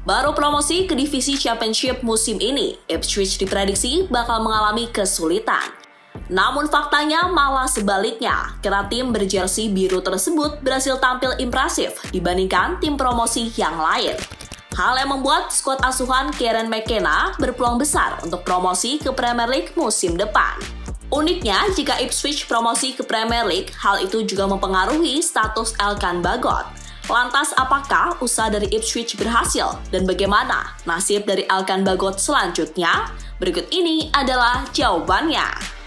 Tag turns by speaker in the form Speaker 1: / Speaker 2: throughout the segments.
Speaker 1: Baru promosi ke divisi Championship musim ini, Ipswich diprediksi bakal mengalami kesulitan. Namun faktanya malah sebaliknya, karena tim berjersey biru tersebut berhasil tampil impresif dibandingkan tim promosi yang lain. Hal yang membuat skuad asuhan Kieran McKenna berpeluang besar untuk promosi ke Premier League musim depan. Uniknya, jika Ipswich promosi ke Premier League, hal itu juga mempengaruhi status Elkan Bagot. Lantas, apakah usaha dari Ipswich berhasil? Dan bagaimana nasib dari Elkan Bagot selanjutnya? Berikut ini adalah jawabannya.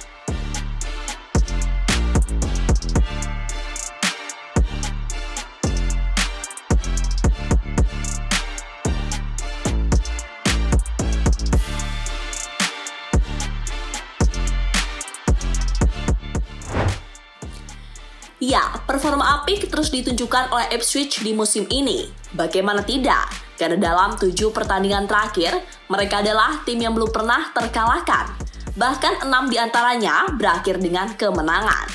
Speaker 1: Ya, performa apik terus ditunjukkan oleh Ipswich di musim ini. Bagaimana tidak? Karena dalam 7 pertandingan terakhir, mereka adalah tim yang belum pernah terkalahkan. Bahkan 6 diantaranya berakhir dengan kemenangan.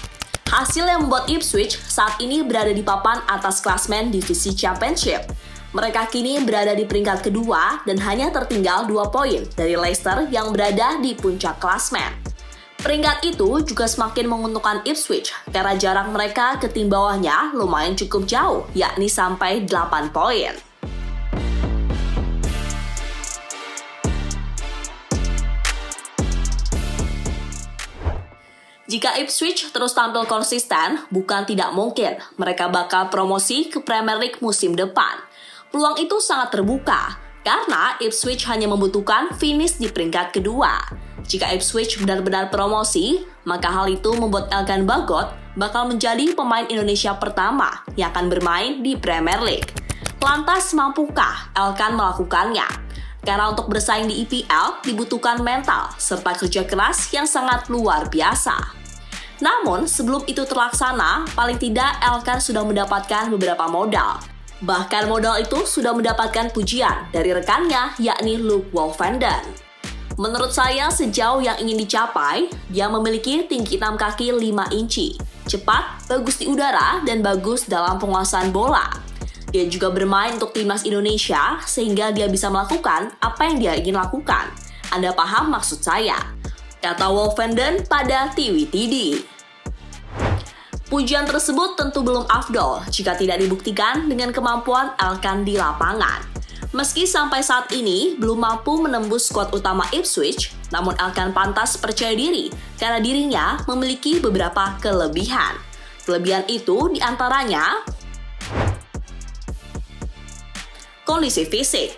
Speaker 1: Hasil yang membuat Ipswich saat ini berada di papan atas klasmen divisi Championship. Mereka kini berada di peringkat kedua dan hanya tertinggal 2 poin dari Leicester yang berada di puncak klasmen. Peringkat itu juga semakin menguntungkan Ipswich karena jarak mereka ke tim bawahnya lumayan cukup jauh, yakni sampai 8 poin. Jika Ipswich terus tampil konsisten, bukan tidak mungkin mereka bakal promosi ke Premier League musim depan. Peluang itu sangat terbuka, karena Ipswich hanya membutuhkan finish di peringkat kedua. Jika Ipswich benar-benar promosi, maka hal itu membuat Elkan Bagot bakal menjadi pemain Indonesia pertama yang akan bermain di Premier League. Lantas, mampukah Elkan melakukannya? Karena untuk bersaing di EPL dibutuhkan mental serta kerja keras yang sangat luar biasa. Namun, sebelum itu terlaksana, paling tidak Elkan sudah mendapatkan beberapa modal. Bahkan modal itu sudah mendapatkan pujian dari rekannya, yakni Luke Wolfenden. Menurut saya, sejauh yang ingin dicapai, dia memiliki tinggi 6 kaki 5 inci, cepat, bagus di udara, dan bagus dalam penguasaan bola. Dia juga bermain untuk timnas Indonesia, sehingga dia bisa melakukan apa yang dia ingin lakukan. Anda paham maksud saya? Kata Wolfenden pada TWTD. Pujian tersebut tentu belum afdol jika tidak dibuktikan dengan kemampuan Elkan di lapangan. Meski sampai saat ini belum mampu menembus skuad utama Ipswich, namun Elkan pantas percaya diri karena dirinya memiliki beberapa kelebihan. Kelebihan itu diantaranya kondisi fisik.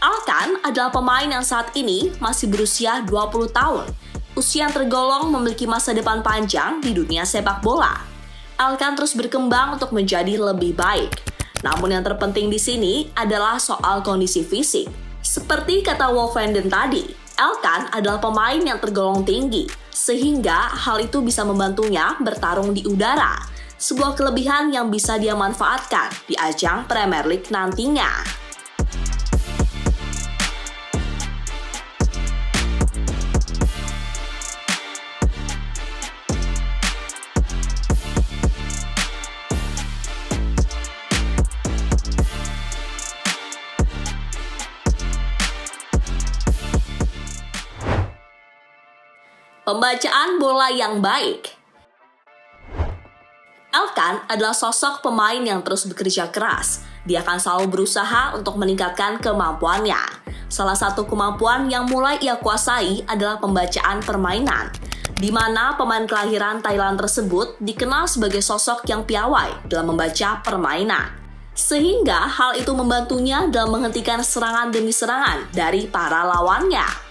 Speaker 1: Elkan adalah pemain yang saat ini masih berusia 20 tahun, usia yang tergolong memiliki masa depan panjang di dunia sepak bola. Elkan terus berkembang untuk menjadi lebih baik. Namun yang terpenting di sini adalah soal kondisi fisik. Seperti kata Wolfenden tadi, Elkan adalah pemain yang tergolong tinggi, sehingga hal itu bisa membantunya bertarung di udara. Sebuah kelebihan yang bisa dia manfaatkan di ajang Premier League nantinya. Pembacaan bola yang baik. Elkan adalah sosok pemain yang terus bekerja keras. Dia akan selalu berusaha untuk meningkatkan kemampuannya. Salah satu kemampuan yang mulai ia kuasai adalah pembacaan permainan, di mana pemain kelahiran Thailand tersebut dikenal sebagai sosok yang piawai dalam membaca permainan. Sehingga hal itu membantunya dalam menghentikan serangan demi serangan dari para lawannya.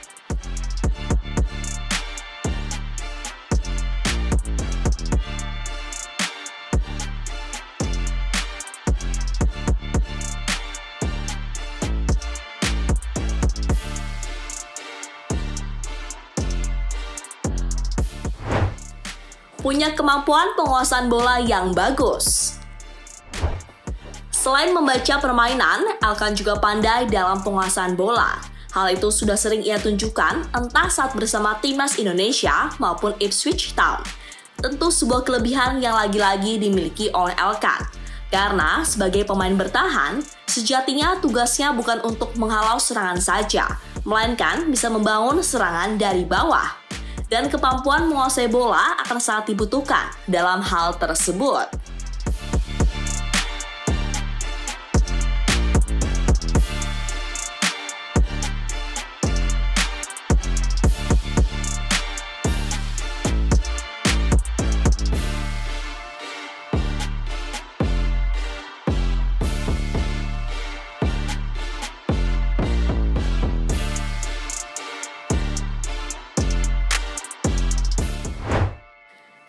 Speaker 1: Punya kemampuan penguasaan bola yang bagus. Selain membaca permainan, Elkan juga pandai dalam penguasaan bola. Hal itu sudah sering ia tunjukkan entah saat bersama timnas Indonesia maupun Ipswich Town. Tentu sebuah kelebihan yang lagi-lagi dimiliki oleh Elkan. Karena sebagai pemain bertahan, sejatinya tugasnya bukan untuk menghalau serangan saja, melainkan bisa membangun serangan dari bawah. Dan kemampuan menguasai bola akan sangat dibutuhkan dalam hal tersebut.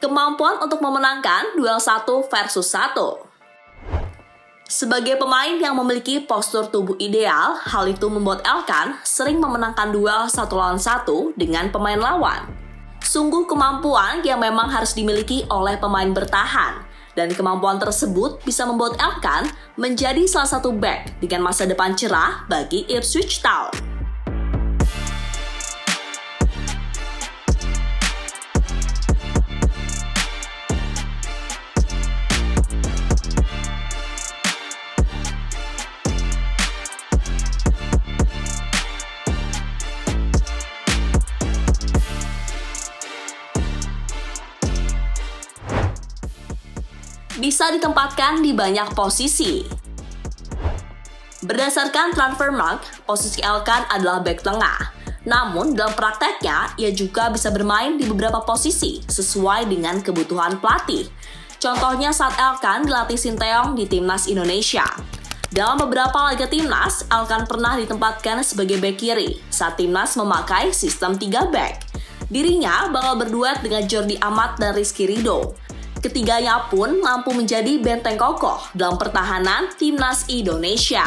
Speaker 1: Kemampuan untuk memenangkan duel 1 versus 1. Sebagai pemain yang memiliki postur tubuh ideal, hal itu membuat Elkan sering memenangkan duel 1 lawan 1 dengan pemain lawan. Sungguh kemampuan yang memang harus dimiliki oleh pemain bertahan, dan kemampuan tersebut bisa membuat Elkan menjadi salah satu back dengan masa depan cerah bagi Ipswich Town. Bisa ditempatkan di banyak posisi. Berdasarkan Transfermarkt, posisi Elkan adalah bek tengah. Namun dalam prakteknya, ia juga bisa bermain di beberapa posisi sesuai dengan kebutuhan pelatih. Contohnya saat Elkan dilatih Sinteyong di Timnas Indonesia. Dalam beberapa laga Timnas, Elkan pernah ditempatkan sebagai bek kiri saat Timnas memakai sistem 3 bek. Dirinya bakal berduet dengan Jordi Amat dan Rizky Ridho. Ketiganya pun mampu menjadi benteng kokoh dalam pertahanan Timnas Indonesia.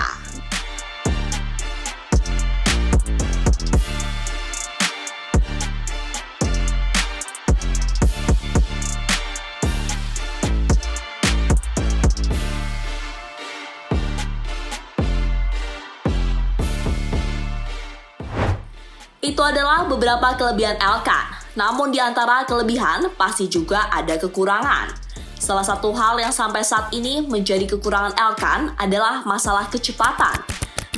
Speaker 1: Itu adalah beberapa kelebihan Elkan. Namun di antara kelebihan pasti juga ada kekurangan. Salah satu hal yang sampai saat ini menjadi kekurangan Elkan adalah masalah kecepatan.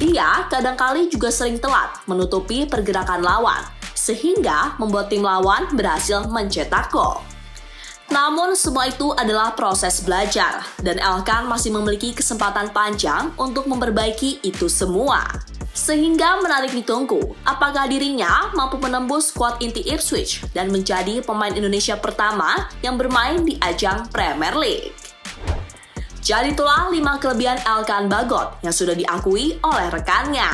Speaker 1: Dia kadangkali juga sering telat menutupi pergerakan lawan, sehingga membuat tim lawan berhasil mencetak gol. Namun semua itu adalah proses belajar, dan Elkan masih memiliki kesempatan panjang untuk memperbaiki itu semua. Sehingga menarik ditunggu, apakah dirinya mampu menembus skuad inti Ipswich dan menjadi pemain Indonesia pertama yang bermain di ajang Premier League. Jadi itulah 5 kelebihan Elkan Bagot yang sudah diakui oleh rekannya.